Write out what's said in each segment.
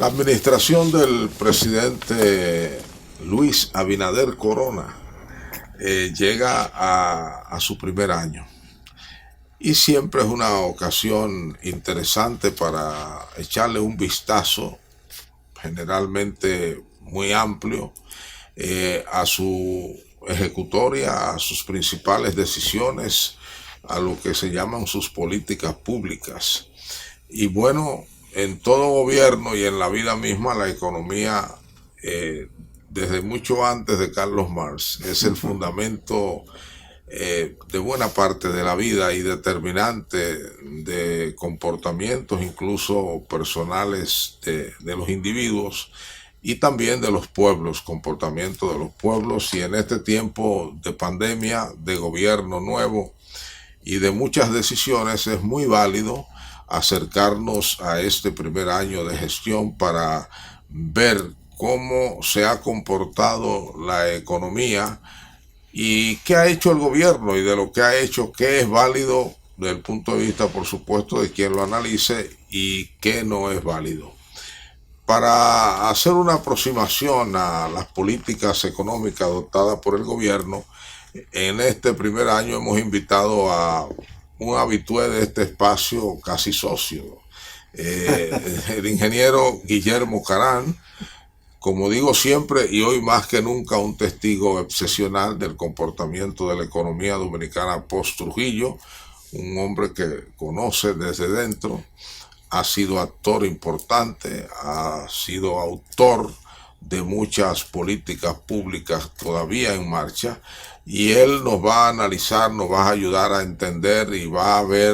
La administración del presidente Luis Abinader Corona llega a su primer año y siempre es una ocasión interesante para echarle un vistazo, generalmente muy amplio, a su ejecutoria, a sus principales decisiones, a lo que se llaman sus políticas públicas. Y bueno, en todo gobierno y en la vida misma, la economía, desde mucho antes de Carlos Marx, es el fundamento de buena parte de la vida y determinante de comportamientos incluso personales de los individuos y también de los pueblos, comportamiento de los pueblos. Y en este tiempo de pandemia, de gobierno nuevo y de muchas decisiones, es muy válido acercarnos a este primer año de gestión para ver cómo se ha comportado la economía y qué ha hecho el gobierno, y de lo que ha hecho, qué es válido desde el punto de vista, por supuesto, de quien lo analice, y qué no es válido. Para hacer una aproximación a las políticas económicas adoptadas por el gobierno, en este primer año hemos invitado a un habitué de este espacio, casi socio, el ingeniero Guillermo Carán, como digo siempre, y hoy más que nunca, un testigo excepcional del comportamiento de la economía dominicana post-Trujillo, un hombre que conoce desde dentro, ha sido actor importante, ha sido autor de muchas políticas públicas todavía en marcha, y él nos va a analizar, nos va a ayudar a entender y va a ver,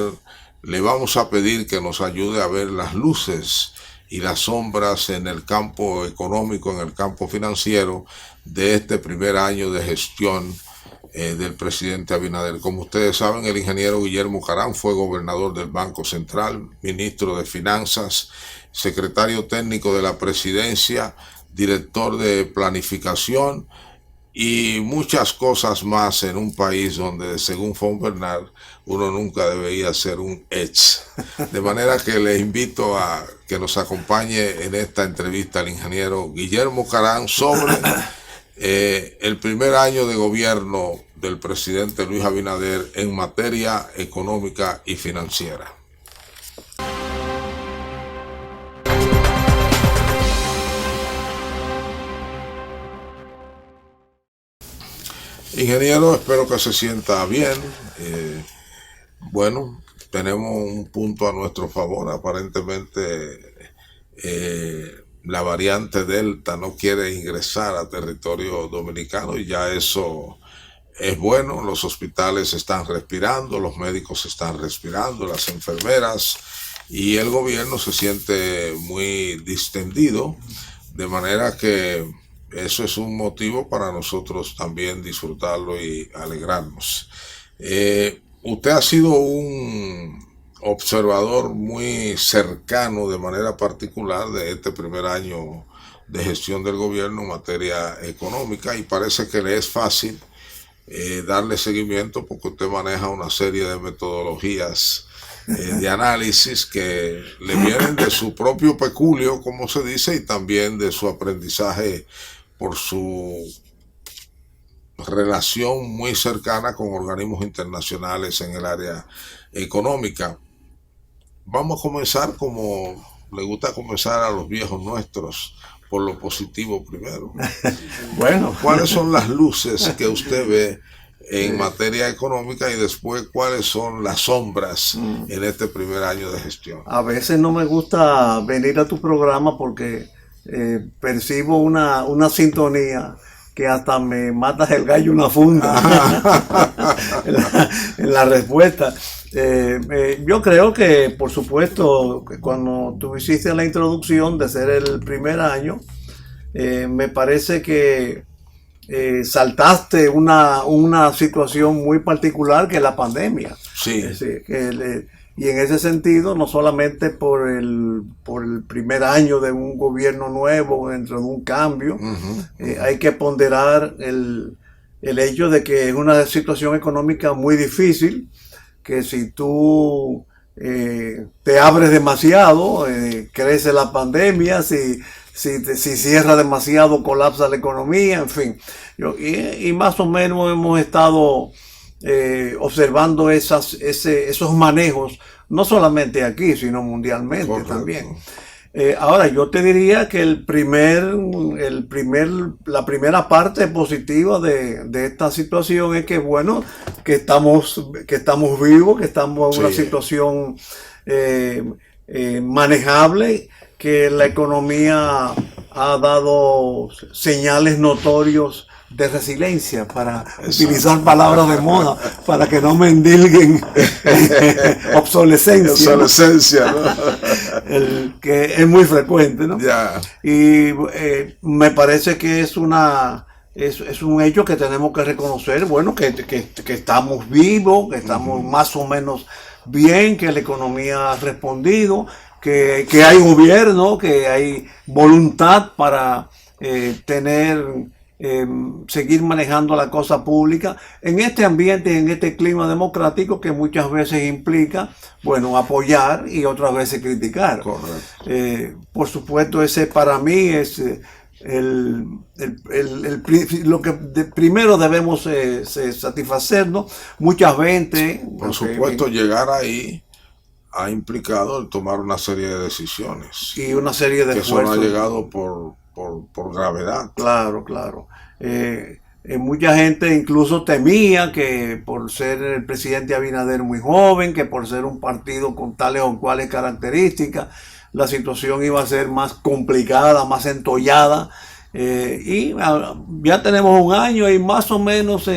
le vamos a pedir que nos ayude a ver las luces y las sombras en el campo económico, en el campo financiero de este primer año de gestión del presidente Abinader. Como ustedes saben, el ingeniero Guillermo Carán fue gobernador del Banco Central, ministro de Finanzas, secretario técnico de la presidencia, director de planificación y muchas cosas más en un país donde, según von Bernard, uno nunca debería ser un ex. De manera que les invito a que nos acompañe en esta entrevista al ingeniero Guillermo Carán sobre el primer año de gobierno del presidente Luis Abinader en materia económica y financiera. Ingeniero, espero que se sienta bien. Bueno, tenemos un punto a nuestro favor. Aparentemente la variante Delta no quiere ingresar a territorio dominicano, y ya eso es bueno. Los hospitales están respirando, los médicos están respirando, las enfermeras, y el gobierno se siente muy distendido, de manera que eso es un motivo para nosotros también disfrutarlo y alegrarnos. Usted ha sido un observador muy cercano, de manera particular, de este primer año de gestión del gobierno en materia económica, y parece que le es fácil darle seguimiento porque usted maneja una serie de metodologías de análisis que le vienen de su propio peculio, como se dice, y también de su aprendizaje por su relación muy cercana con organismos internacionales en el área económica. Vamos a comenzar como le gusta comenzar a los viejos nuestros, por lo positivo primero. Bueno, ¿Cuáles son las luces que usted ve en materia económica, y después cuáles son las sombras en este primer año de gestión? a veces no me gusta venir a tu programa porque percibo una sintonía que hasta me matas el gallo una funda en la respuesta. Yo creo que, por supuesto, que cuando tú hiciste la introducción de ser el primer año, me parece que saltaste una situación muy particular, que es la pandemia. Sí. Es decir, y en ese sentido, no solamente por el primer año de un gobierno nuevo, dentro de un cambio, hay que ponderar el hecho de que es una situación económica muy difícil, que si tú te abres demasiado, crece la pandemia, si cierra demasiado colapsa la economía, en fin. Y más o menos hemos estado observando esos manejos, no solamente aquí, sino mundialmente. Correcto. También. Ahora, yo te diría que la primera parte positiva de esta situación es que, bueno, que estamos vivos, que estamos en una situación manejable, que la economía ha dado señales notorios de resiliencia, para utilizar palabras de moda, para que no me endilguen obsolescencia. Obsolescencia, ¿no? Que es muy frecuente, ¿no? Yeah. Y me parece que es un hecho que tenemos que reconocer, bueno, que estamos vivos, que estamos más o menos bien, que la economía ha respondido, que hay gobierno, que hay voluntad para seguir manejando la cosa pública en este ambiente, en este clima democrático que muchas veces implica, bueno, apoyar y otras veces criticar. Por supuesto, ese para mí es lo que primero debemos satisfacernos. Mucha gente... Por supuesto, llegar ahí ha implicado el tomar una serie de decisiones. Y una serie de esfuerzos. Que eso no ha llegado por gravedad. Claro. Mucha gente incluso temía que por ser el presidente Abinader muy joven, que por ser un partido con tales o cuales características, la situación iba a ser más complicada, más entollada. Y ya tenemos un año y más o menos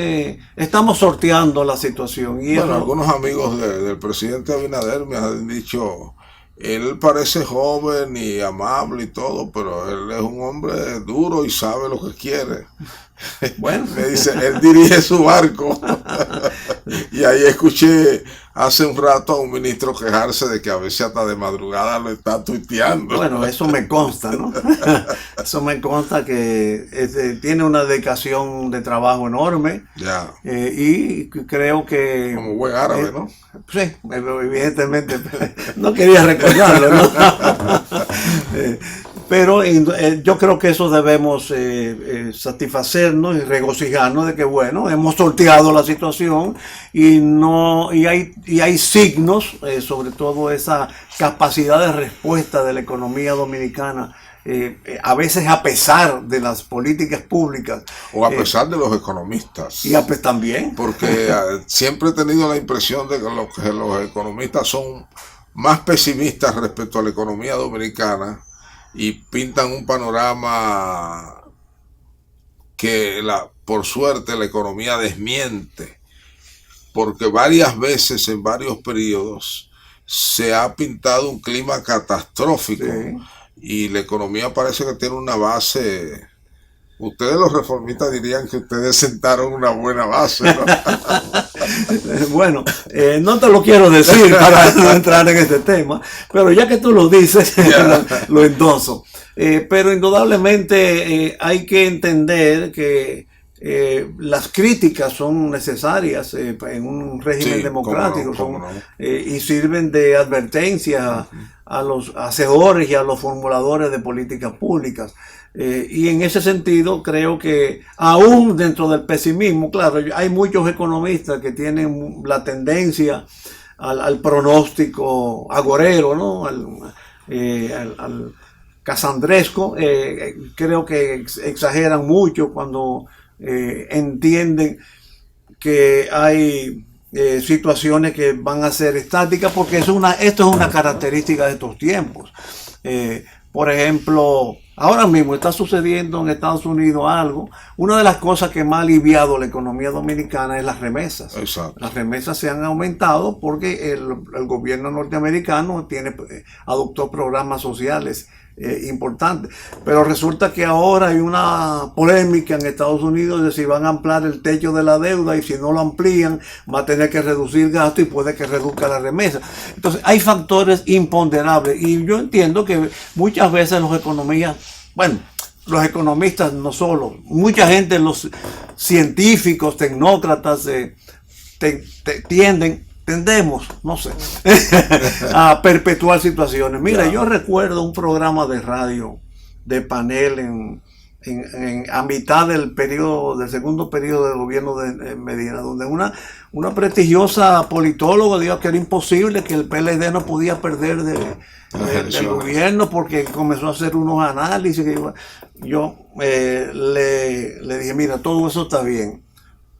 estamos sorteando la situación. Y bueno, algunos amigos del presidente Abinader me han dicho... Él parece joven y amable y todo, pero él es un hombre duro y sabe lo que quiere. Bueno, me dice, él dirige su barco. Y ahí escuché hace un rato a un ministro quejarse de que a veces hasta de madrugada lo está tuiteando. Bueno, eso me consta, ¿no? Eso me consta que tiene una dedicación de trabajo enorme. Ya. Y creo que... Como buen árabe, ¿no? Sí, evidentemente. No quería recordarlo, ¿no? Pero yo creo que eso debemos satisfacernos y regocijarnos de que, bueno, hemos sorteado la situación y hay signos, sobre todo esa capacidad de respuesta de la economía dominicana, a veces a pesar de las políticas públicas. O a pesar de los economistas. Y también. Porque siempre he tenido la impresión de que los economistas son más pesimistas respecto a la economía dominicana y pintan un panorama que por suerte la economía desmiente, porque varias veces en varios periodos se ha pintado un clima catastrófico. Sí. Y la economía parece que tiene una base. Ustedes los reformistas dirían que ustedes sentaron una buena base, ¿no? Bueno, no te lo quiero decir para no entrar en este tema, pero ya que tú lo dices, lo endoso. Pero indudablemente hay que entender que las críticas son necesarias en un régimen democrático, y sirven de advertencia a los hacedores y a los formuladores de políticas públicas. Y en ese sentido creo que aún dentro del pesimismo, claro, hay muchos economistas que tienen la tendencia al pronóstico agorero, ¿no? al casandresco. Creo que exageran mucho cuando entienden que hay situaciones que van a ser estáticas, porque esto es una característica de estos tiempos. Por ejemplo, ahora mismo está sucediendo en Estados Unidos algo. Una de las cosas que más ha aliviado la economía dominicana es las remesas. Exacto. Las remesas se han aumentado porque el gobierno norteamericano adoptó programas sociales importantes. Pero resulta que ahora hay una polémica en Estados Unidos de si van a ampliar el techo de la deuda, y si no lo amplían va a tener que reducir gasto y puede que reduzca la remesa. Entonces hay factores imponderables, y yo entiendo que muchas veces los economistas no solo, mucha gente, los científicos, tecnócratas, tendemos, no sé, a perpetuar situaciones. Mira, yo recuerdo un programa de radio, de panel a mitad del periodo, del segundo periodo del gobierno de Medina, donde una prestigiosa politóloga dijo que era imposible, que el PLD no podía perder del gobierno, porque comenzó a hacer unos análisis. Yo le dije, mira, todo eso está bien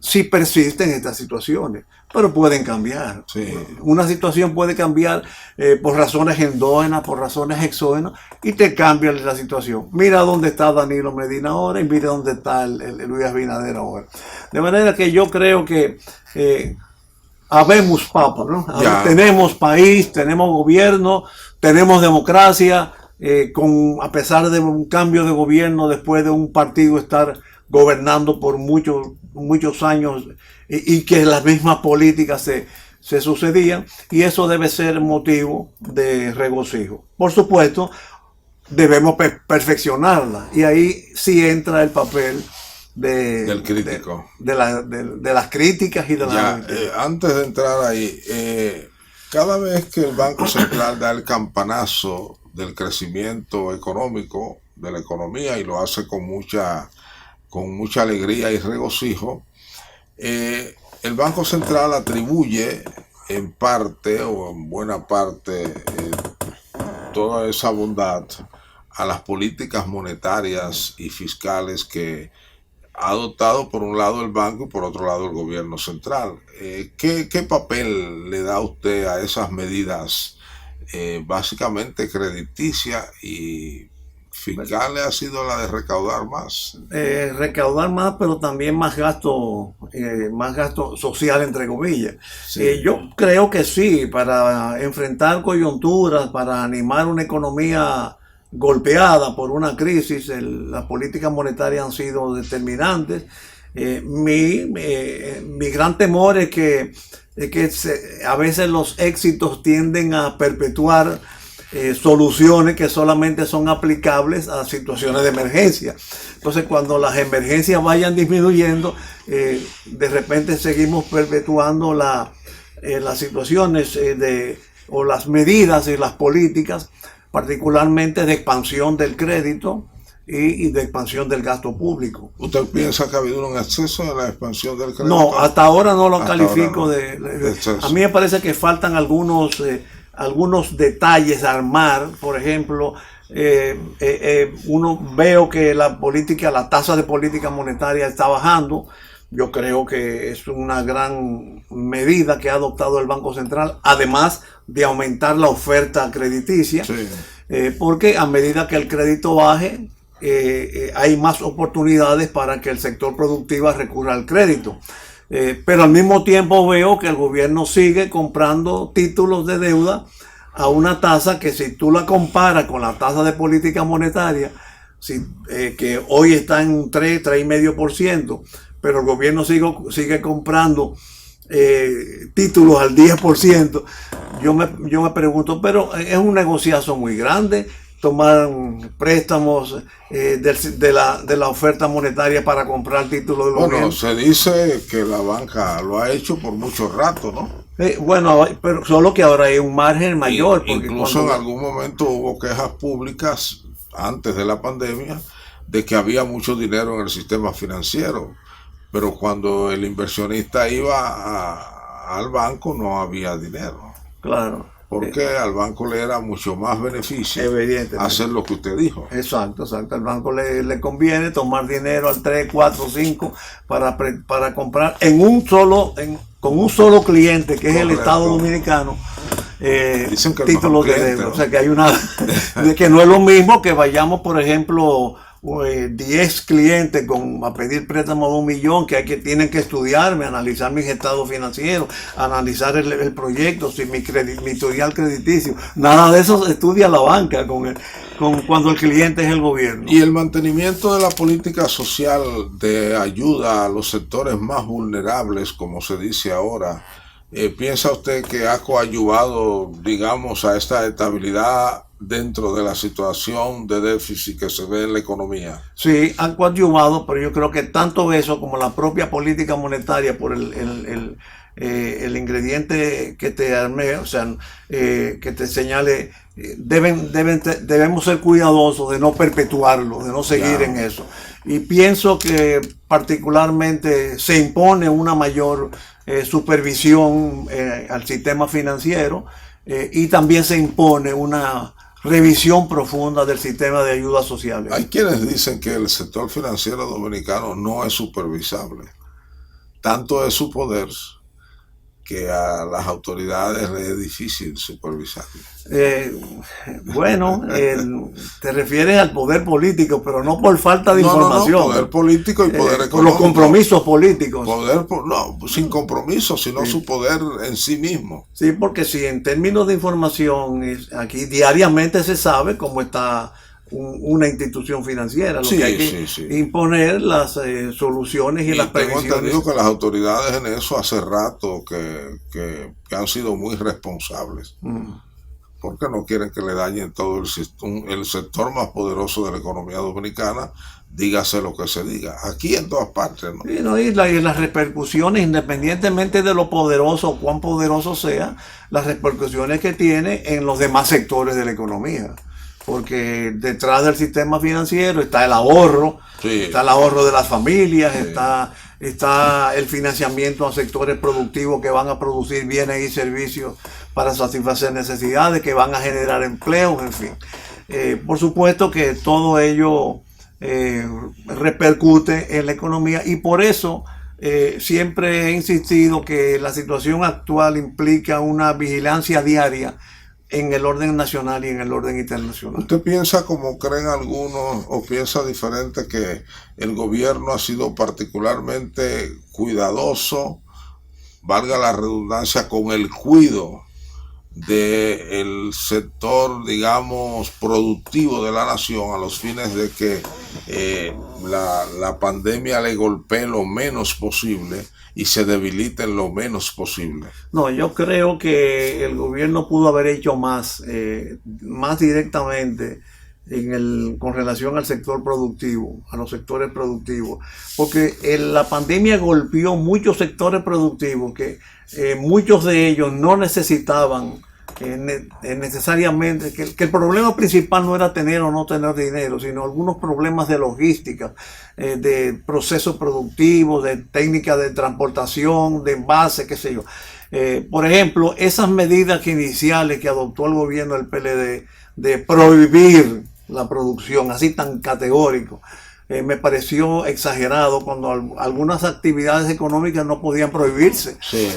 si persisten estas situaciones, pero pueden cambiar. Sí. Una situación puede cambiar por razones endógenas, por razones exógenas, y te cambia la situación. Mira dónde está Danilo Medina ahora y mira dónde está el Luis Abinader ahora. De manera que yo creo que habemos papa, ¿no? Tenemos país, tenemos gobierno, tenemos democracia, a pesar de un cambio de gobierno después de un partido estar gobernando por muchos años y que las mismas políticas se sucedían, y eso debe ser motivo de regocijo. Por supuesto, debemos perfeccionarla, y ahí sí entra el papel del crítico, de las críticas y de antes de entrar ahí, cada vez que el Banco Central da el campanazo del crecimiento económico de la economía, y lo hace con mucha alegría y regocijo, el Banco Central atribuye en parte o en buena parte toda esa bondad a las políticas monetarias y fiscales que ha adoptado por un lado el banco y por otro lado el gobierno central. ¿Qué papel le da usted a esas medidas básicamente crediticias y fiscales? Ha sido la de recaudar más. Recaudar más, pero también más gasto social, entre comillas. Sí. Yo creo que sí, para enfrentar coyunturas, para animar una economía golpeada por una crisis, las políticas monetarias han sido determinantes. Mi gran temor es que a veces los éxitos tienden a perpetuar soluciones que solamente son aplicables a situaciones de emergencia. Entonces, cuando las emergencias vayan disminuyendo, de repente seguimos perpetuando las situaciones o las medidas y las políticas, particularmente de expansión del crédito y de expansión del gasto público. ¿Usted piensa que ha habido un exceso en la expansión del crédito? No, hasta ahora no lo califico de exceso. A mí me parece que faltan algunos detalles a armar. Por ejemplo, veo que la tasa de política monetaria está bajando. Yo creo que es una gran medida que ha adoptado el Banco Central, además de aumentar la oferta crediticia, sí. Porque a medida que el crédito baje, hay más oportunidades para que el sector productivo recurra al crédito. Pero al mismo tiempo veo que el gobierno sigue comprando títulos de deuda a una tasa que, si tú la comparas con la tasa de política monetaria, que hoy está en un 3,5%, pero el gobierno sigue comprando títulos al 10%, yo me pregunto, pero es un negociazo muy grande tomar préstamos de la oferta monetaria para comprar títulos del gobierno. Bueno, se dice que la banca lo ha hecho por mucho rato, ¿no? Bueno, pero solo que ahora hay un margen mayor. Incluso en algún momento hubo quejas públicas antes de la pandemia de que había mucho dinero en el sistema financiero, pero cuando el inversionista iba al banco no había dinero. Claro. Porque al banco le era mucho más beneficio hacer lo que usted dijo. Exacto. Al banco le conviene tomar dinero al 3, 4, 5 para comprar con un solo cliente, que es el Estado Dominicano, Dicen que títulos de deuda. O sea, que hay de que no es lo mismo que vayamos, por ejemplo, 10 clientes a pedir préstamo de $1 millón, tienen que estudiarme, analizar mis estados financieros, analizar el proyecto, mi historial crediticio. Nada de eso se estudia la banca cuando el cliente es el gobierno. Y el mantenimiento de la política social de ayuda a los sectores más vulnerables, como se dice ahora, ¿piensa usted que ha coadyuvado, digamos, a esta estabilidad dentro de la situación de déficit que se ve en la economía? Sí, han coadyuvado, pero yo creo que tanto eso como la propia política monetaria por el ingrediente que te armé, o sea, que te señale, debemos ser cuidadosos de no perpetuarlo, de no seguir Claro. en eso. Y pienso que particularmente se impone una mayor supervisión al sistema financiero, y también se impone una revisión profunda del sistema de ayudas sociales. Hay quienes dicen que el sector financiero dominicano no es supervisable. Tanto es su poder que a las autoridades les es difícil supervisarlo. Eh, bueno, te refieres al poder político, pero no por falta de información. No, poder político y poder económico. Por los compromisos políticos. No, sin compromiso, sino su poder en sí mismo. Sí, porque si en términos de información, aquí diariamente se sabe cómo está una institución financiera, lo que hay que imponer las soluciones y las previsiones. Tengo entendido que las autoridades en eso hace rato que han sido muy responsables. Porque no quieren que le dañen todo el sector más poderoso de la economía dominicana, dígase lo que se diga, aquí en todas partes, ¿no? Y las repercusiones, independientemente de lo poderoso o cuán poderoso sea, las repercusiones que tiene en los demás sectores de la economía. Porque detrás del sistema financiero está el ahorro, está el ahorro de las familias, está el financiamiento a sectores productivos que van a producir bienes y servicios para satisfacer necesidades, que van a generar empleos, en fin. Por supuesto que todo ello repercute en la economía, y por eso siempre he insistido que la situación actual implica una vigilancia diaria en el orden nacional y en el orden internacional. ¿Usted piensa, como creen algunos, o piensa diferente, que el gobierno ha sido particularmente cuidadoso, valga la redundancia, con el cuidado del sector, digamos, productivo de la nación, a los fines de que la pandemia le golpee lo menos posible y se debilite lo menos posible? No, yo creo que el gobierno pudo haber hecho más directamente con relación al sector productivo, a los sectores productivos, porque la pandemia golpeó muchos sectores productivos que muchos de ellos no necesitaban necesariamente, que el problema principal no era tener o no tener dinero, sino algunos problemas de logística, de procesos productivos, de técnicas de transportación, de envase, qué sé yo. Por ejemplo, esas medidas iniciales que adoptó el gobierno del PLD de prohibir la producción así tan categórico, me pareció exagerado, cuando algunas actividades económicas no podían prohibirse. Sí.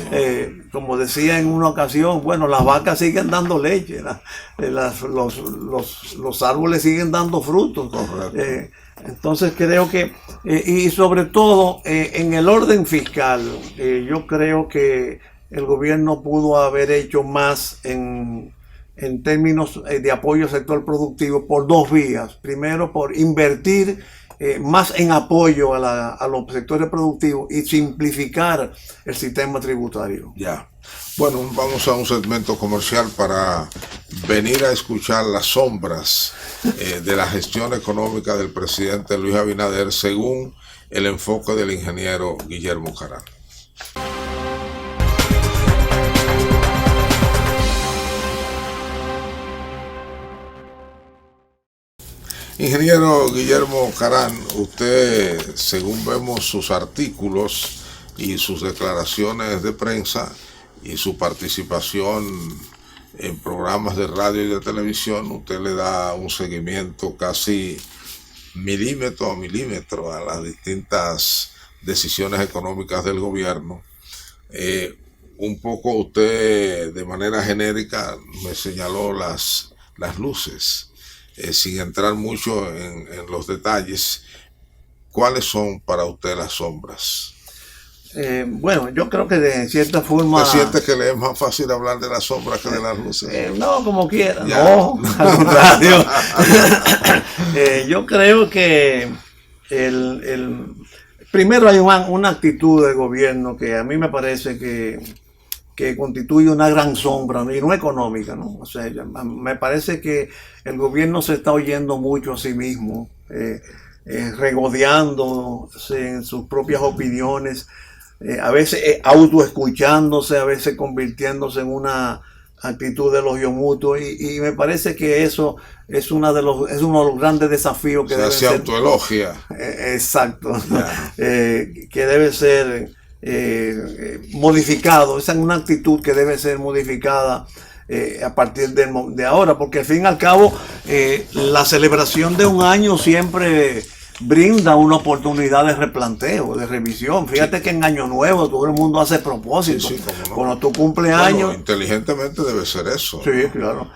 Como decía en una ocasión, bueno, las vacas siguen dando leche, los árboles siguen dando frutos. Entonces creo que, y sobre todo en el orden fiscal, yo creo que el gobierno pudo haber hecho más en términos de apoyo al sector productivo por dos vías. Primero, por invertir más en apoyo a los sectores productivos y simplificar el sistema tributario. Ya. Bueno, vamos a un segmento comercial para venir a escuchar las sombras de la gestión económica del presidente Luis Abinader según el enfoque del ingeniero Guillermo Carán. Ingeniero Guillermo Carán, usted, según vemos sus artículos y sus declaraciones de prensa y su participación en programas de radio y de televisión, usted le da un seguimiento casi milímetro a milímetro a las distintas decisiones económicas del gobierno. Un poco usted, de manera genérica, me señaló las luces. Sin entrar mucho en los detalles, ¿cuáles son para usted las sombras? Bueno, yo creo que de cierta forma... ¿Usted siente que le es más fácil hablar de las sombras que de las luces? No, como quiera. Ya. No, al contrario. Yo creo que primero hay una actitud del gobierno que a mí me parece que constituye una gran sombra, y no económica, ¿no? O sea, me parece que el gobierno se está oyendo mucho a sí mismo, regodeándose en sus propias opiniones, a veces autoescuchándose, a veces convirtiéndose en una actitud de elogio mutuo, y me parece que eso es uno de los grandes desafíos que debe se ser. autoelogia. Exacto. Que debe ser modificado. Esa es una actitud que debe ser modificada a partir de ahora, porque al fin y al cabo la celebración de un año siempre brinda una oportunidad de replanteo, de revisión. Fíjate que en Año Nuevo todo el mundo hace propósitos. Sí, cómo no. Cuando tú cumples años... Bueno, inteligentemente debe ser eso. Sí, claro.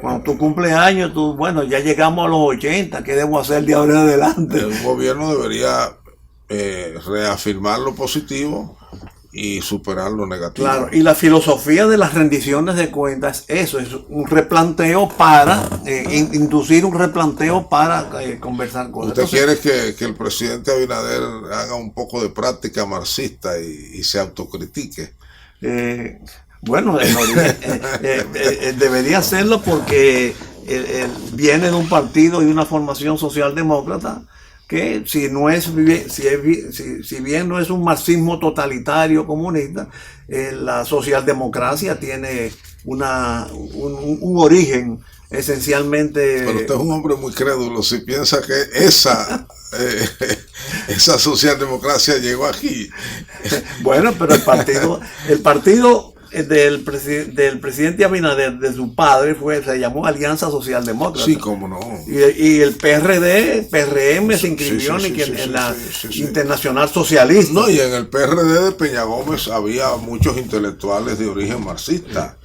Cuando tú cumples años, bueno, ya llegamos a los 80, ¿qué debo hacer de ahora en adelante? El gobierno debería reafirmar lo positivo y superar lo negativo. Claro, y la filosofía de las rendiciones de cuentas, eso es un replanteo para inducir un replanteo para conversar con ¿Usted quiere que el presidente Abinader haga un poco de práctica marxista y se autocritique? Bueno, debería hacerlo porque él viene de un partido y una formación socialdemócrata que si bien no es un marxismo totalitario comunista, la socialdemocracia tiene un origen esencialmente... Pero usted es un hombre muy crédulo si piensa que esa socialdemocracia llegó aquí. Bueno, pero el partido del presidente Abinader, de su padre, se llamó Alianza Socialdemócrata. Sí, cómo no. Y el PRM se inscribió en la Internacional Socialista. No, y en el PRD de Peña Gómez había muchos intelectuales de origen marxista.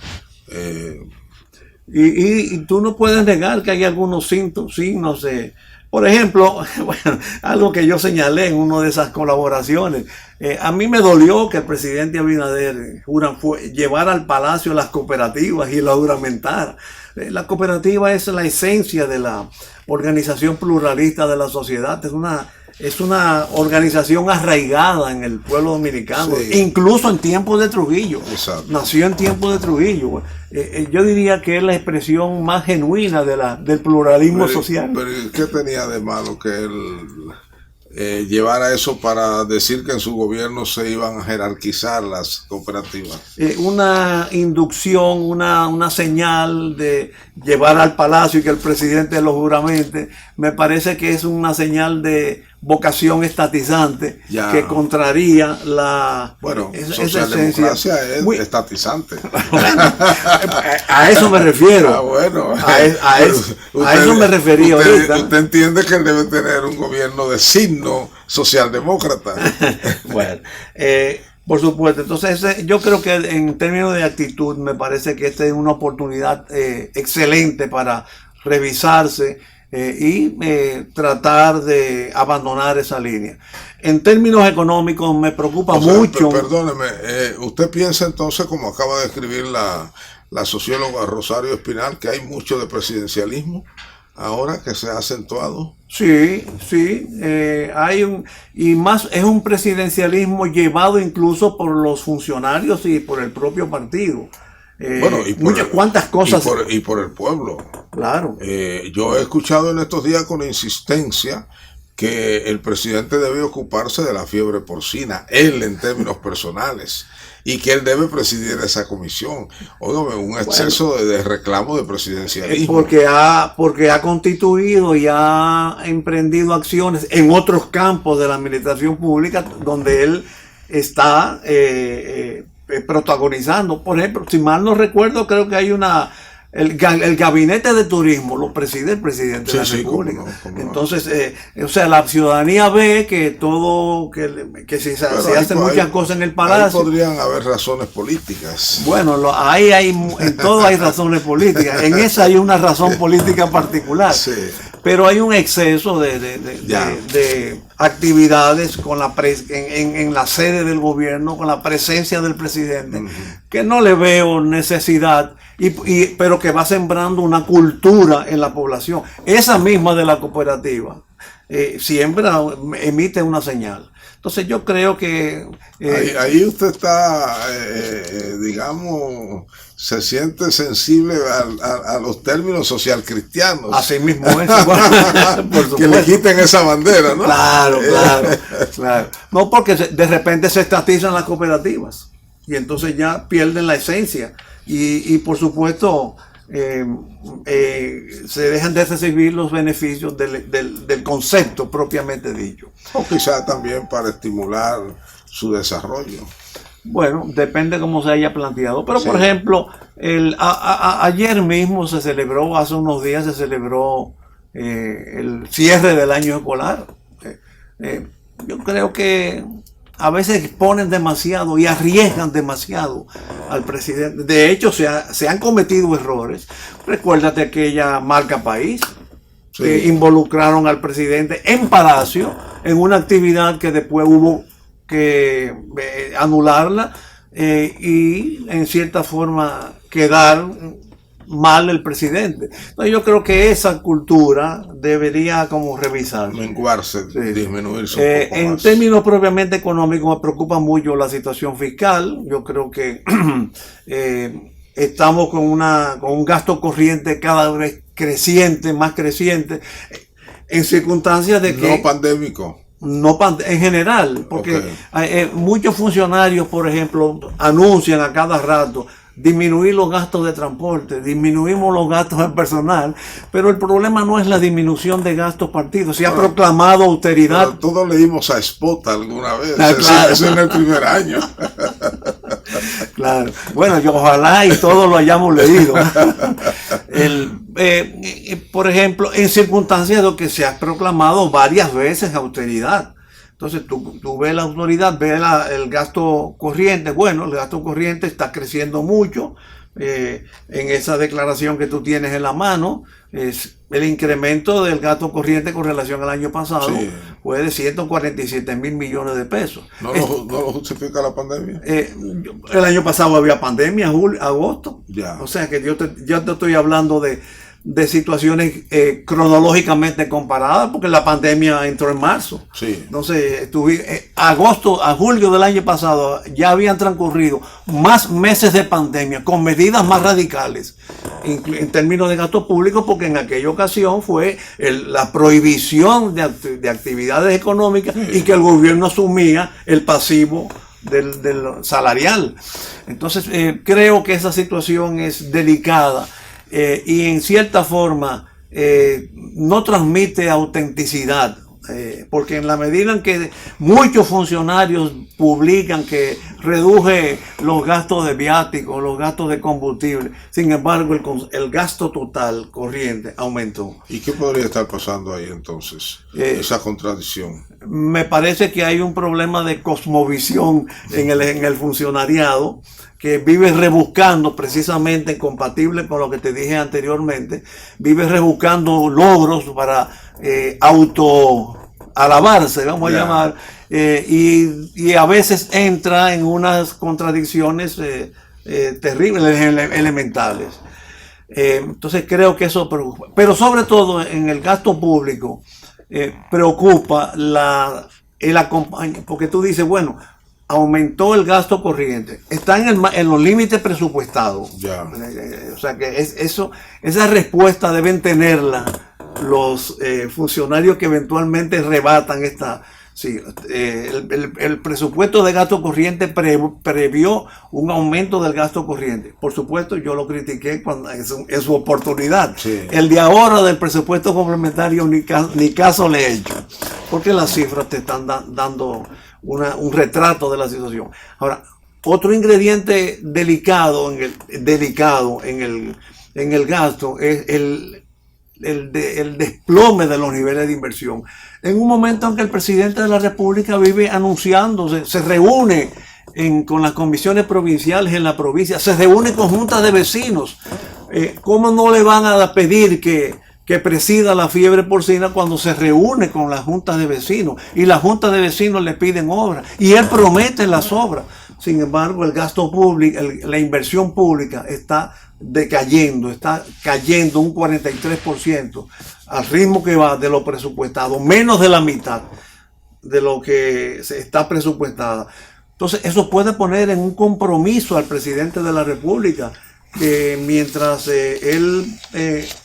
Y tú no puedes negar que hay algunos signos de... Por ejemplo, bueno, algo que yo señalé en una de esas colaboraciones, a mí me dolió que el presidente Abinader llevara al palacio las cooperativas y las juramentara. La cooperativa es la esencia de la organización pluralista de la sociedad, es una organización arraigada en el pueblo dominicano, sí. Incluso en tiempos de Trujillo. Exacto. Nació en tiempos de Trujillo. Yo diría que es la expresión más genuina del pluralismo social. Pero ¿qué tenía de malo que él llevara eso para decir que en su gobierno se iban a jerarquizar las cooperativas? Una inducción, una señal de llevar al palacio y que el presidente lo juramente, me parece que es una señal de vocación estatizante que contraría socialdemocracia es estatizante. Bueno, a eso me refiero. Bueno. A eso me refería ahorita. Usted entiende que él debe tener un gobierno de signo socialdemócrata. Bueno, por supuesto. Entonces, yo creo que en términos de actitud, me parece que esta es una oportunidad excelente para revisarse y tratar de abandonar esa línea. En términos económicos me preocupa mucho. Perdóneme, ¿usted piensa entonces, como acaba de escribir la socióloga Rosario Espinal, que hay mucho de presidencialismo ahora que se ha acentuado? Sí, es un presidencialismo llevado incluso por los funcionarios y por el propio partido. Bueno, cuántas cosas y por el pueblo. Claro. Yo he escuchado en estos días con insistencia que el presidente debe ocuparse de la fiebre porcina, él en términos personales, y que él debe presidir esa comisión. Óigame, un exceso de reclamo de presidencialismo. Porque ha constituido y ha emprendido acciones en otros campos de la administración pública donde él está protagonizando. Por ejemplo, si mal no recuerdo, creo que hay el gabinete de turismo lo preside el presidente de la República. Cómo no. Entonces, o sea, la ciudadanía ve que que se hacen muchas cosas en el palacio. Ahí podrían haber razones políticas. Bueno, en todo hay razones políticas. En esa hay una razón política particular. Sí. Pero hay un exceso de actividades en la sede del gobierno, con la presencia del presidente, que no le veo necesidad, pero que va sembrando una cultura en la población. Esa misma de la cooperativa emite una señal. Entonces yo creo que... ahí usted está, digamos, se siente sensible a los términos social cristianos. Así mismo es. Por que le quiten esa bandera, ¿no? Claro. No, porque de repente se estatizan las cooperativas y entonces ya pierden la esencia y por supuesto se dejan de recibir los beneficios del concepto propiamente dicho. O quizá también para estimular su desarrollo. Bueno, depende cómo se haya planteado. Pero, Sí. por ejemplo, ayer mismo hace unos días se celebró el cierre del año escolar. Yo creo que a veces ponen demasiado y arriesgan demasiado al presidente. De hecho, se han cometido errores. Recuérdate aquella marca país. Sí. Que involucraron al presidente en Palacio en una actividad que después hubo que anularla y en cierta forma quedar mal el presidente. Entonces yo creo que esa cultura debería como revisarse. Menguarse, Sí. disminuirse un poco En más. términos propiamente económicos me preocupa mucho la situación fiscal. Yo creo que estamos con un gasto corriente cada vez creciente, más creciente, en circunstancias de que... No pandémico. En general, porque Ok. muchos funcionarios, por ejemplo, anuncian a cada rato disminuir los gastos de transporte, disminuimos los gastos de personal, pero el problema no es la disminución de gastos partidos. Se ha proclamado austeridad. Pero todos leímos a Spot alguna vez. Claro. Eso en el primer año. Claro. Bueno, ojalá y todos lo hayamos leído. Por ejemplo, en circunstancias de que se ha proclamado varias veces austeridad. Entonces tú ves la autoridad, ves el gasto corriente. Bueno, el gasto corriente está creciendo mucho. En esa declaración que tú tienes en la mano, es el incremento del gasto corriente con relación al año pasado, Sí. fue de 147,000 millones de pesos. ¿No lo justifica la pandemia? El año pasado había pandemia, agosto. Ya. O sea que yo te estoy hablando de situaciones cronológicamente comparadas, porque la pandemia entró en marzo. Sí. Entonces, agosto a julio del año pasado ya habían transcurrido más meses de pandemia con medidas más radicales en términos de gasto público, porque en aquella ocasión fue la prohibición de actividades económicas y que el gobierno asumía el pasivo del salarial. Entonces, creo que esa situación es delicada. Y en cierta forma no transmite autenticidad, porque en la medida en que muchos funcionarios publican que reduje los gastos de viáticos, los gastos de combustible, sin embargo el gasto total corriente aumentó. ¿Y qué podría estar pasando ahí entonces? Esa contradicción. Me parece que hay un problema de cosmovisión en el funcionariado, que vive rebuscando, precisamente compatible con lo que te dije anteriormente, vive rebuscando logros para autoalabarse, vamos a llamar, y a veces entra en unas contradicciones terribles, elementales. Entonces creo que eso preocupa. Pero sobre todo en el gasto público preocupa el acompañamiento, porque tú dices, bueno, aumentó el gasto corriente, está en los límites presupuestados. Ya. O sea que esa respuesta deben tenerla los funcionarios que eventualmente rebatan esta. Sí, el presupuesto de gasto corriente previó un aumento del gasto corriente. Por supuesto, yo lo critiqué en su oportunidad. Sí. El de ahora del presupuesto complementario ni caso le he hecho, porque las cifras te están dando un retrato de la situación. Ahora, otro ingrediente delicado en el gasto es el desplome de los niveles de inversión. En un momento en que el presidente de la República vive anunciándose, se reúne con las comisiones provinciales en la provincia, se reúne con juntas de vecinos. ¿Cómo no le van a pedir que presida la fiebre porcina cuando se reúne con las juntas de vecinos? Y las juntas de vecinos le piden obras y él promete las obras. Sin embargo, el gasto público, la inversión pública está decayendo, está cayendo un 43% al ritmo que va de lo presupuestado, menos de la mitad de lo que se está presupuestada. Entonces, eso puede poner en un compromiso al presidente de la República, que mientras él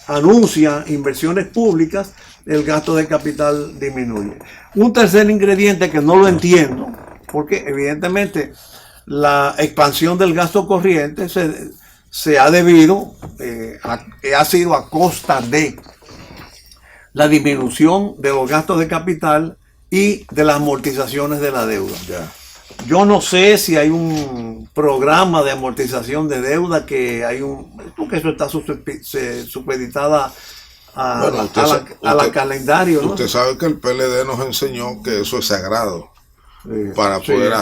anuncia inversiones públicas, el gasto de capital disminuye. Un tercer ingrediente que no lo entiendo, porque evidentemente la expansión del gasto corriente se ha debido, ha sido a costa de la disminución de los gastos de capital y de las amortizaciones de la deuda. Ya. Yo no sé si hay un programa de amortización de deuda, que eso está supeditada a la calendario, ¿no? Usted sabe que el PLD nos enseñó que eso es sagrado para poder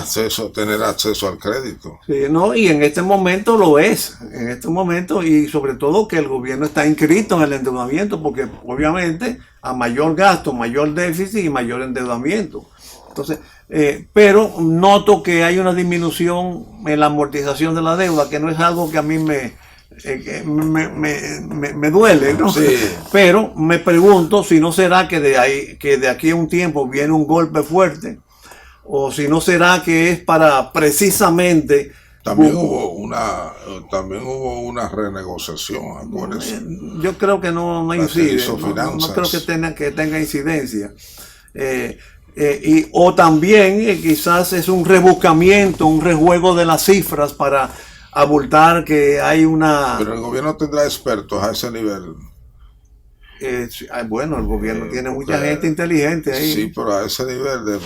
tener acceso al crédito. Sí, no, y en este momento lo es, en este momento, y sobre todo que el gobierno está inscrito en el endeudamiento, porque obviamente a mayor gasto, mayor déficit y mayor endeudamiento. Entonces, pero noto que hay una disminución en la amortización de la deuda, que no es algo que a mí me duele, ¿no? Sí. Pero me pregunto si no será que de aquí a un tiempo viene un golpe fuerte, o si no será que es para precisamente... También hubo una renegociación, acuérdense. Yo creo que no incide, no creo que tenga incidencia. O también quizás es un rebuscamiento, un rejuego de las cifras para abultar que hay una... Pero el gobierno tendrá expertos a ese nivel. Bueno, el gobierno tiene mucha gente inteligente ahí. Sí, pero a ese nivel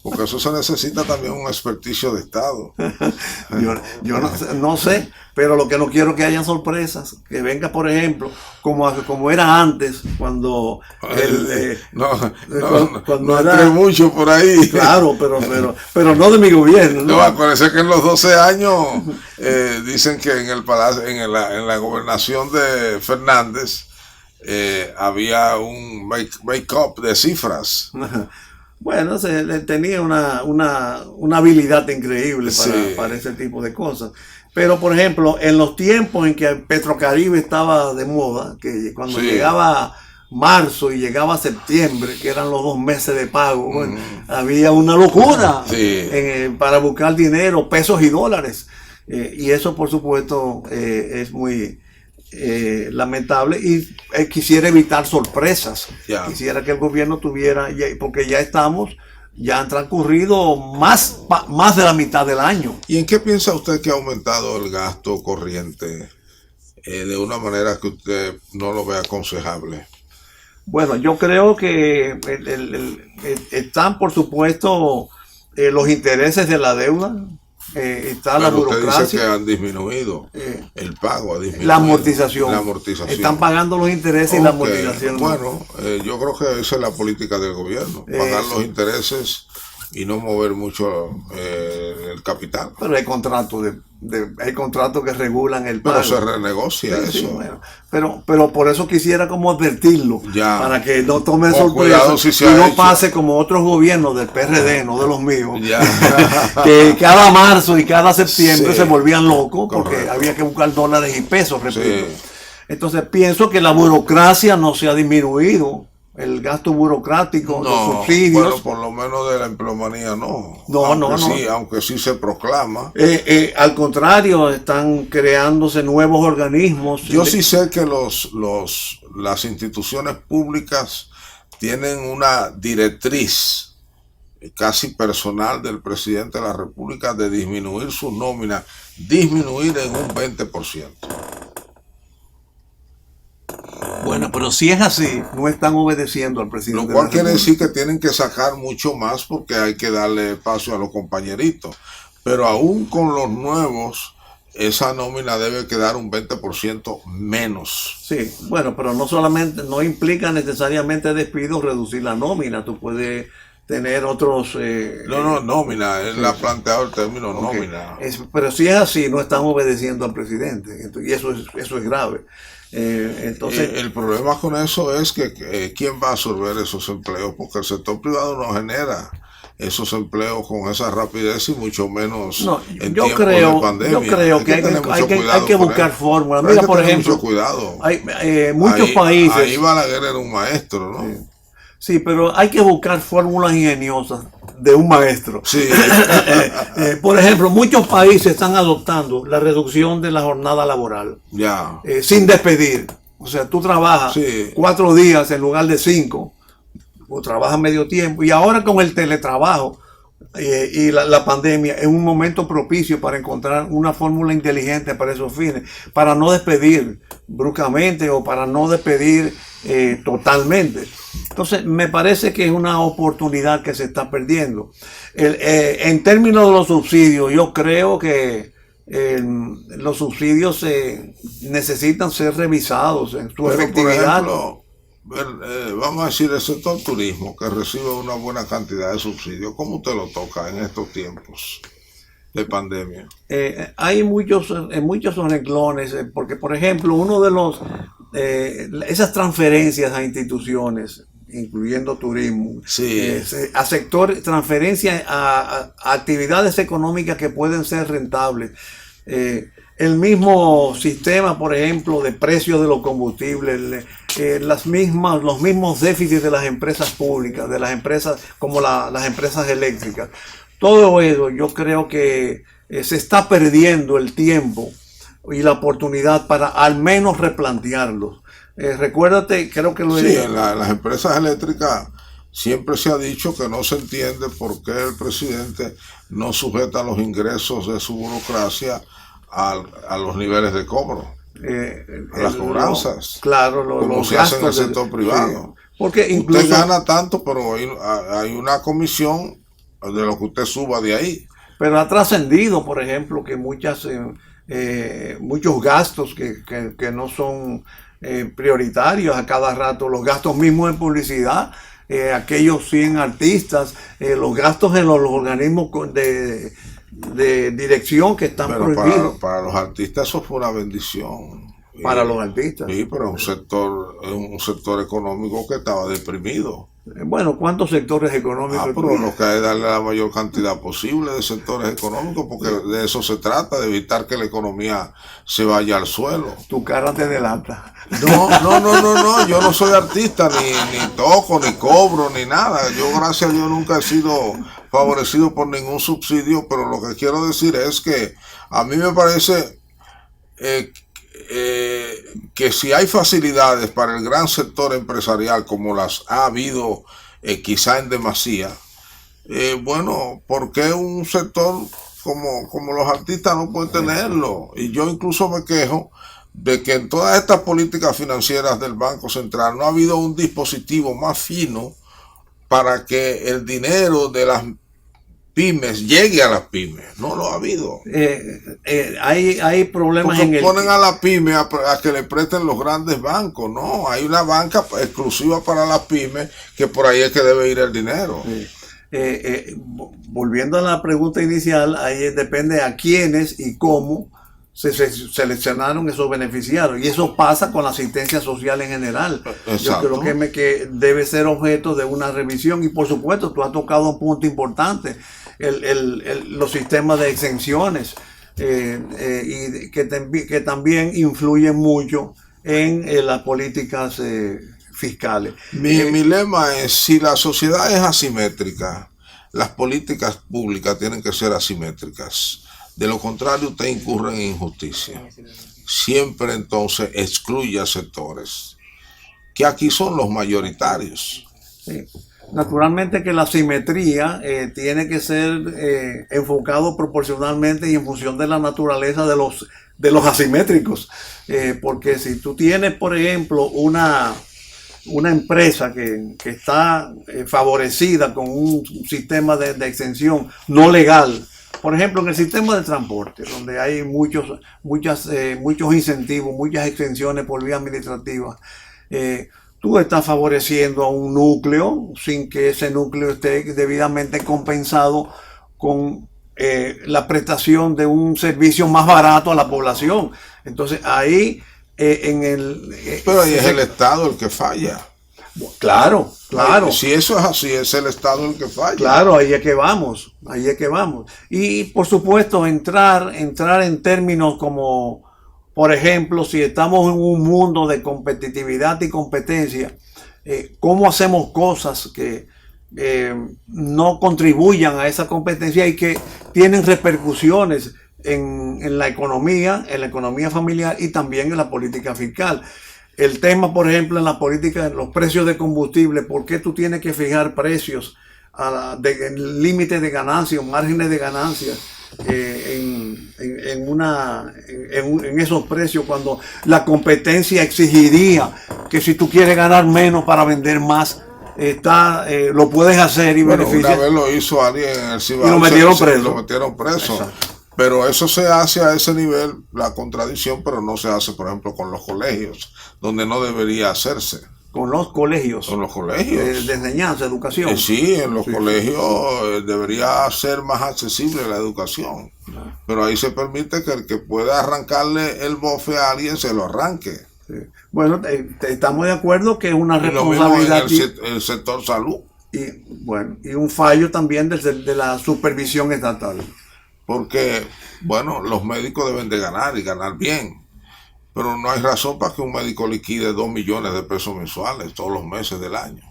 porque eso se necesita también un experticio de Estado. Yo no sé, pero lo que no quiero es que hayan sorpresas. Que venga, por ejemplo, como era antes, cuando... no entré mucho por ahí. Claro, pero no de mi gobierno. No, acuérdense que en los 12 años dicen que en el palacio, en la gobernación de Fernández había un make-up de cifras. Bueno, él tenía una habilidad increíble para ese tipo de cosas. Pero, por ejemplo, en los tiempos en que Petrocaribe estaba de moda, que cuando llegaba marzo y llegaba septiembre, que eran los 2 meses de pago, bueno, había una locura para buscar dinero, pesos y dólares. Y eso, por supuesto, es muy... lamentable, y quisiera evitar sorpresas. Quisiera que el gobierno tuviera, porque ya han transcurrido más de la mitad del año. ¿Y en qué piensa usted que ha aumentado el gasto corriente de una manera que usted no lo ve aconsejable? Bueno, yo creo que están, por supuesto, los intereses de la deuda. Está la burocracia. Usted dice que han disminuido, el pago ha disminuido. La amortización. Están pagando los intereses y la amortización. Bueno, yo creo que esa es la política del gobierno, pagar los intereses y no mover mucho el capital. Pero hay contratos hay contratos que regulan el pago. Pero se renegocia eso. Sí, bueno. Pero por eso quisiera como advertirlo, para que no tome sorpresa y no pase como otros gobiernos del PRD, no de los míos, que cada marzo y cada septiembre se volvían locos porque había que buscar dólares y pesos, repito. Entonces pienso que la burocracia no se ha disminuido. El gasto burocrático, los subsidios. Bueno, por lo menos de la empleomanía no. Aunque sí se proclama. Al contrario, están creándose nuevos organismos. Yo sí sé que las instituciones públicas tienen una directriz casi personal del presidente de la República de disminuir su nómina, disminuir en un 20%. Bueno, pero si es así, no están obedeciendo al presidente. Lo cual quiere decir que tienen que sacar mucho más porque hay que darle espacio a los compañeritos. Pero aún con los nuevos, esa nómina debe quedar un 20% menos. Sí, bueno, pero no implica necesariamente despidos, reducir la nómina. Tú puedes tener otros... nómina, él ha planteado el término nómina. Pero si es así, no están obedeciendo al presidente. Y eso es grave. Entonces, el problema con eso es que ¿quién va a absorber esos empleos? Porque el sector privado no genera esos empleos con esa rapidez y mucho menos en tiempos de pandemia. Yo creo que hay que buscar fórmulas. Mira, por ejemplo, mucho cuidado. Hay muchos países. Ahí Balaguer era un maestro, ¿no? Sí, pero hay que buscar fórmulas ingeniosas de un maestro. Sí. Por ejemplo, muchos países están adoptando la reducción de la jornada laboral Ya. sin despedir. O sea, tú trabajas Sí. 4 días en lugar de 5, o trabajas medio tiempo. Y ahora con el teletrabajo y la pandemia, es un momento propicio para encontrar una fórmula inteligente para esos fines, para no despedir bruscamente o para no despedir totalmente. Entonces, me parece que es una oportunidad que se está perdiendo. En términos de los subsidios, yo creo que los subsidios necesitan ser revisados en su efectividad. Por ejemplo, vamos a decir, el sector turismo, que recibe una buena cantidad de subsidios, ¿cómo usted lo toca en estos tiempos de pandemia? Hay muchos renglones, porque por ejemplo, uno de los esas transferencias a instituciones, incluyendo turismo, Sí. a sectores, transferencias a actividades económicas que pueden ser rentables. El mismo sistema, por ejemplo, de precios de los combustibles, los mismos déficits de las empresas públicas, de las empresas como las empresas eléctricas. Todo eso yo creo que se está perdiendo el tiempo y la oportunidad para al menos replantearlos. Recuérdate, creo que Sí, en las empresas eléctricas siempre se ha dicho que no se entiende por qué el presidente no sujeta los ingresos de su burocracia a los niveles de cobro, a las cobranzas, claro, como se hace en el sector privado. Sí, porque incluso usted gana tanto, pero hay una comisión de lo que usted suba de ahí. Pero ha trascendido, por ejemplo, que muchos gastos que no son prioritarios a cada rato, los gastos mismos en publicidad, aquellos 100 artistas, los gastos en los organismos de dirección que están prohibidos. Para los artistas eso fue una bendición. Para los artistas. Sí, pero es un sector económico que estaba deprimido. Bueno, ¿cuántos sectores económicos? Pero lo que hay es darle la mayor cantidad posible de sectores económicos, porque de eso se trata, de evitar que la economía se vaya al suelo. Tu cara te delata. No, yo no soy artista, ni toco, ni cobro, ni nada. Yo, gracias a Dios, nunca he sido favorecido por ningún subsidio, pero lo que quiero decir es que a mí me parece que si hay facilidades para el gran sector empresarial, como las ha habido quizá en demasía, bueno, ¿por qué un sector como los artistas no puede tenerlo? Y yo incluso me quejo de que en todas estas políticas financieras del Banco Central no ha habido un dispositivo más fino para que el dinero de las pymes llegue a las pymes. No lo ha habido. Hay problemas. Porque en ponen a la pyme a que le presten los grandes bancos. No, hay una banca exclusiva para las pymes, que por ahí es que debe ir el dinero. Volviendo a la pregunta inicial, ahí depende a quiénes y cómo se seleccionaron esos beneficiarios, y eso pasa con la asistencia social en general. Exacto. Yo creo que debe ser objeto de una revisión, y por supuesto tú has tocado un punto importante, los sistemas de exenciones, y que también influyen mucho en las políticas fiscales. Mi lema es: si la sociedad es asimétrica, las políticas públicas tienen que ser asimétricas. De lo contrario, usted incurre en injusticia. Siempre entonces excluye a sectores que aquí son los mayoritarios. Sí. Naturalmente que la simetría tiene que ser enfocado proporcionalmente y en función de la naturaleza de los asimétricos. Porque si tú tienes, por ejemplo, una empresa que está favorecida con un sistema de exención no legal, por ejemplo, en el sistema de transporte, donde hay muchos incentivos, muchas exenciones por vía administrativa, tú estás favoreciendo a un núcleo sin que ese núcleo esté debidamente compensado con la prestación de un servicio más barato a la población. Entonces ahí pero ahí es el Estado el que falla. Claro. Si eso es así, es el Estado el que falla. Claro, ahí es que vamos. Y por supuesto, entrar en términos como, por ejemplo, si estamos en un mundo de competitividad y competencia, cómo hacemos cosas que no contribuyan a esa competencia y que tienen repercusiones en la economía familiar y también en la política fiscal. El tema, por ejemplo, en la política, los precios de combustible, ¿por qué tú tienes que fijar precios de límites de ganancias, márgenes de ganancias en esos precios cuando la competencia exigiría que si tú quieres ganar menos para vender más, lo puedes hacer y beneficiar? Una vez lo hizo alguien en el Cibao y lo metieron preso. Lo metieron preso. Pero eso se hace a ese nivel, la contradicción, pero no se hace, por ejemplo, con los colegios, donde no debería hacerse. Con los colegios. Con los colegios. De enseñanza, educación. Sí, en los colegios debería ser más accesible la educación. Pero ahí se permite que el que pueda arrancarle el bofe a alguien se lo arranque. Sí. Bueno, estamos de acuerdo que es una responsabilidad. Lo mismo en el sector salud. Y un fallo también de la supervisión estatal. Porque, bueno, los médicos deben de ganar y ganar bien. Pero no hay razón para que un médico liquide 2 millones de pesos mensuales todos los meses del año.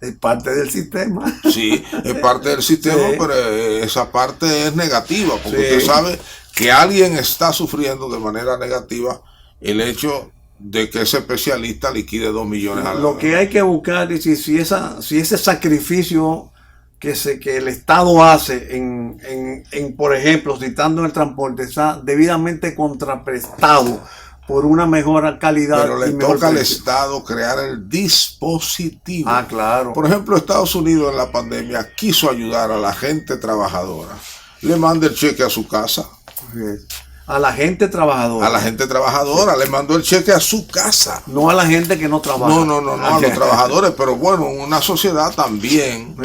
Es parte del sistema. Sí, es parte del sistema, sí. Pero esa parte es negativa, porque sí. Usted sabe que alguien está sufriendo de manera negativa el hecho de que ese especialista liquide 2 millones al año. Lo que hay que buscar es si ese sacrificio que el Estado hace por ejemplo, citando el transporte, está debidamente contraprestado por una mejor calidad. Pero le toca al Estado crear el dispositivo. Claro. Por ejemplo, Estados Unidos en la pandemia quiso ayudar a la gente trabajadora. Le manda el cheque a su casa. A la gente trabajadora. A la gente trabajadora, le mandó el cheque a su casa. No a la gente que no trabaja. No, a los trabajadores, pero bueno, en una sociedad también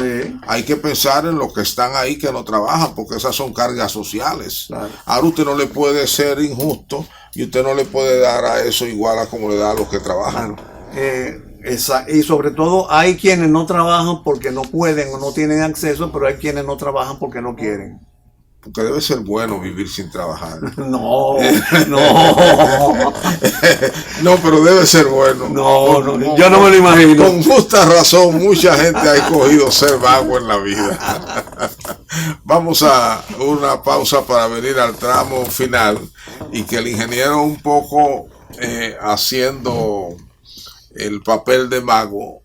hay que pensar en los que están ahí que no trabajan, porque esas son cargas sociales. Claro. Ahora usted no le puede ser injusto y usted no le puede dar a eso igual a como le da a los que trabajan. Claro. Y sobre todo hay quienes no trabajan porque no pueden o no tienen acceso, pero hay quienes no trabajan porque no quieren. Porque debe ser bueno vivir sin trabajar. No. No, pero debe ser bueno. Yo no me lo imagino. Con justa razón, mucha gente ha escogido ser vago en la vida. Vamos a una pausa para venir al tramo final y que el ingeniero un poco haciendo el papel de mago,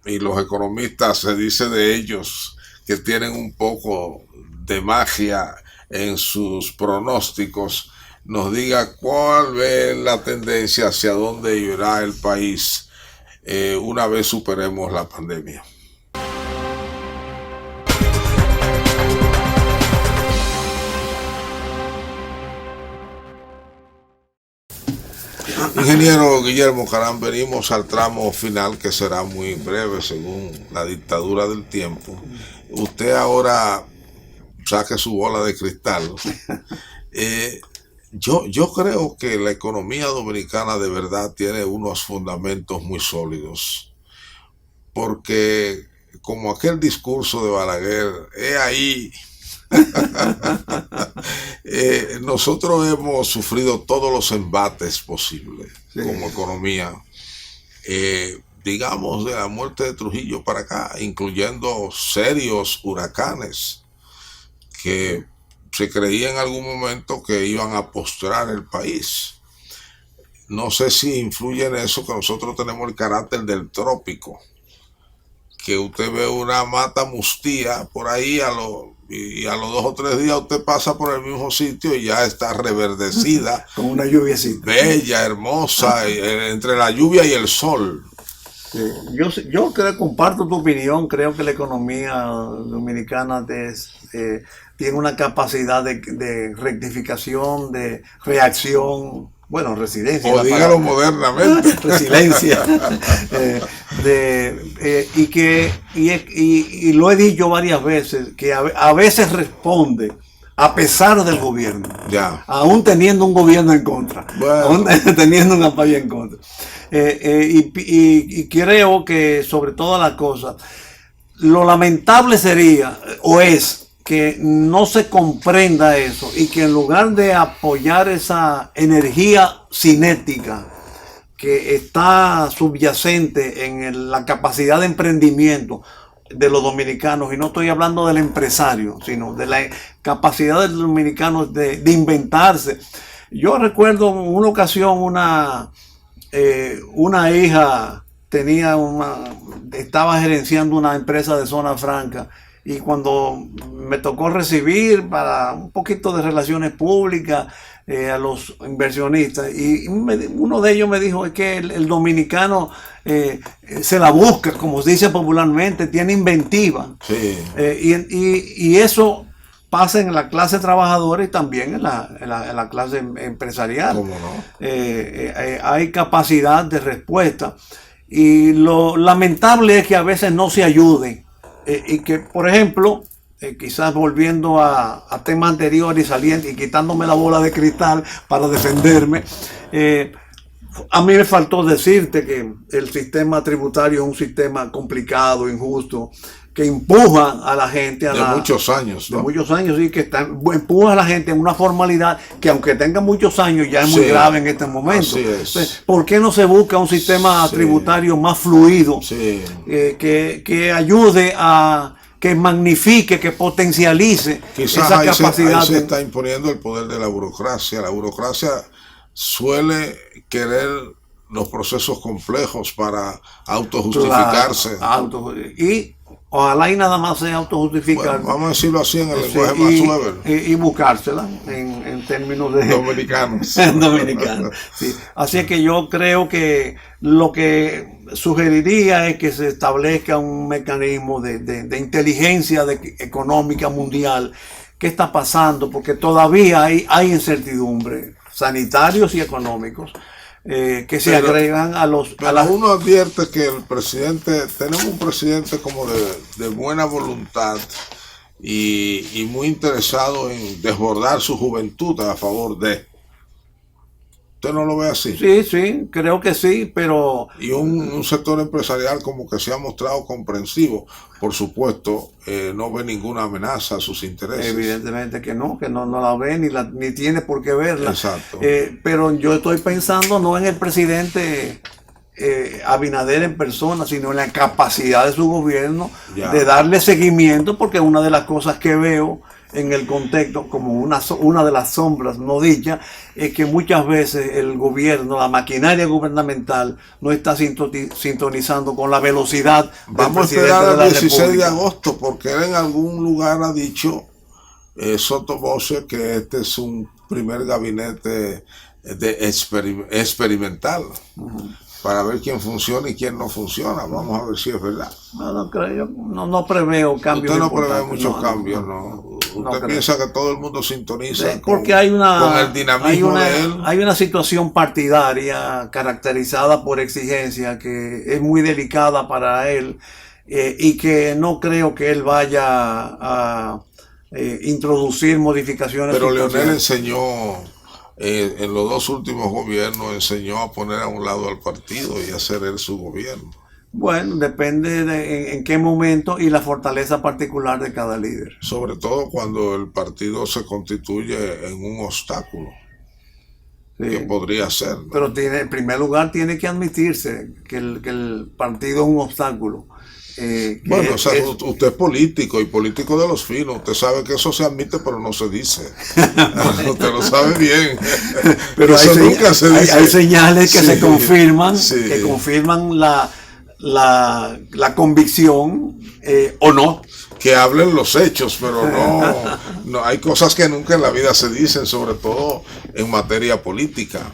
y los economistas se dice de ellos que tienen un poco de magia en sus pronósticos, nos diga cuál es la tendencia, hacia dónde irá el país una vez superemos la pandemia. Ingeniero Guillermo Caram, venimos al tramo final que será muy breve según la dictadura del tiempo. Usted ahora saque su bola de cristal. Yo creo que la economía dominicana de verdad tiene unos fundamentos muy sólidos, porque como aquel discurso de Balaguer, ahí. Nosotros hemos sufrido todos los embates posibles como economía, digamos de la muerte de Trujillo para acá, incluyendo serios huracanes que se creía en algún momento que iban a postrar el país. No sé si influye en eso que nosotros tenemos el carácter del trópico, que usted ve una mata mustía por ahí y a los 2 o 3 días usted pasa por el mismo sitio y ya está reverdecida, con una lluviecita bella, hermosa, entre la lluvia y el sol. Yo creo, comparto tu opinión. Creo que la economía dominicana tiene una capacidad de rectificación, de reacción, bueno, resiliencia. O dígalo modernamente. Resiliencia. Y lo he dicho varias veces, que a veces responde a pesar del gobierno. Ya. Aún teniendo un gobierno en contra. Bueno. Aún teniendo una país en contra. Y creo que sobre todas las cosas, lo lamentable sería, o es, que no se comprenda eso y que en lugar de apoyar esa energía cinética que está subyacente en la capacidad de emprendimiento de los dominicanos, y no estoy hablando del empresario, sino de la capacidad de los dominicanos de inventarse. Yo recuerdo en una ocasión una hija estaba gerenciando una empresa de zona franca, y cuando me tocó recibir para un poquito de relaciones públicas a los inversionistas, y uno de ellos me dijo, es que el dominicano se la busca, como se dice popularmente, tiene inventiva. Sí. Y eso pasa en la clase trabajadora y también en la clase empresarial. ¿Cómo no? Hay capacidad de respuesta, y lo lamentable es que a veces no se ayude, y que, por ejemplo, quizás volviendo a temas anteriores y saliendo y quitándome la bola de cristal para defenderme, a mí me faltó decirte que el sistema tributario es un sistema complicado, injusto, que empuja a la gente muchos años, ¿no? De muchos años, sí, que empuja a la gente en una formalidad que, aunque tenga muchos años, ya es muy grave en este momento. Así es. Entonces, ¿por qué no se busca un sistema tributario más fluido, que ayude a que magnifique, que potencialice esa capacidad? Ahí se está imponiendo el poder de la burocracia. La burocracia suele querer los procesos complejos para autojustificarse. Claro, y ojalá y nada más sea autojustificar. Bueno, vamos a decirlo así en el lenguaje más suave. Y buscársela en términos de dominicanos. dominicanos. Sí. Así es que yo creo que lo que sugeriría es que se establezca un mecanismo de inteligencia económica mundial. ¿Qué está pasando? Porque todavía hay incertidumbre, sanitarios y económicos, que se agregan a los... Uno advierte que tenemos un presidente como de buena voluntad y muy interesado en desbordar su juventud a favor de... ¿Usted no lo ve así? Sí, creo que sí, pero... Y un sector empresarial como que se ha mostrado comprensivo. Por supuesto, no ve ninguna amenaza a sus intereses. Evidentemente que no la ve, ni tiene por qué verla. Exacto. Pero yo estoy pensando no en el presidente Abinader en persona, sino en la capacidad de su gobierno de darle seguimiento, porque una de las cosas que veo en el contexto, como una de las sombras no dichas, es que muchas veces el gobierno, la maquinaria gubernamental, no está sintonizando con la velocidad del Vamos a presidente esperar de la al 16 República. de agosto, porque él en algún lugar ha dicho, sotto voce, que este es un primer gabinete experimental. Para ver quién funciona y quién no funciona. Vamos a ver si es verdad. No preveo cambios. Usted no prevé muchos cambios, ¿no? Usted piensa que todo el mundo sintoniza porque con el dinamismo de él. Hay una situación partidaria caracterizada por exigencia que es muy delicada para él, y que no creo que él vaya a introducir modificaciones. Pero Leonel enseñó... en los dos últimos gobiernos enseñó a poner a un lado al partido y hacer él su gobierno. Bueno, depende de en qué momento y la fortaleza particular de cada líder. Sobre todo cuando el partido se constituye en un obstáculo, que podría ser, ¿no? Pero en primer lugar tiene que admitirse que el partido es un obstáculo. Bueno, usted es político y político de los finos. Usted sabe que eso se admite, pero no se dice. Usted lo sabe bien. Pero eso nunca se dice. Hay señales que se confirman, que confirman la convicción, o no. Que hablen los hechos, pero no hay cosas que nunca en la vida se dicen, sobre todo en materia política.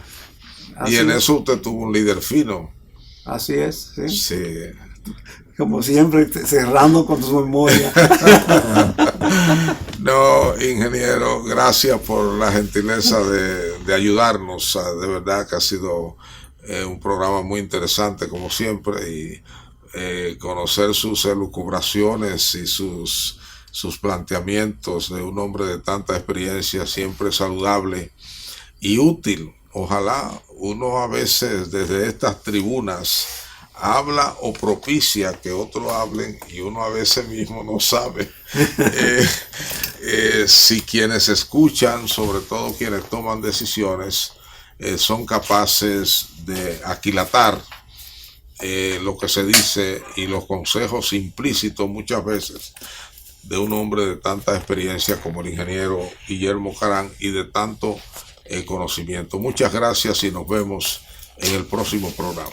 Y en eso usted tuvo un líder fino. Así es, sí. Sí. Como siempre, cerrando con su memoria. No, ingeniero, gracias por la gentileza de ayudarnos. De verdad que ha sido un programa muy interesante, como siempre, y conocer sus elucubraciones y sus planteamientos de un hombre de tanta experiencia siempre es saludable y útil. Ojalá uno a veces desde estas tribunas habla o propicia que otros hablen, y uno a veces mismo no sabe si quienes escuchan, sobre todo quienes toman decisiones, son capaces de aquilatar lo que se dice y los consejos implícitos muchas veces de un hombre de tanta experiencia como el ingeniero Guillermo Carán y de tanto conocimiento. Muchas gracias y nos vemos en el próximo programa.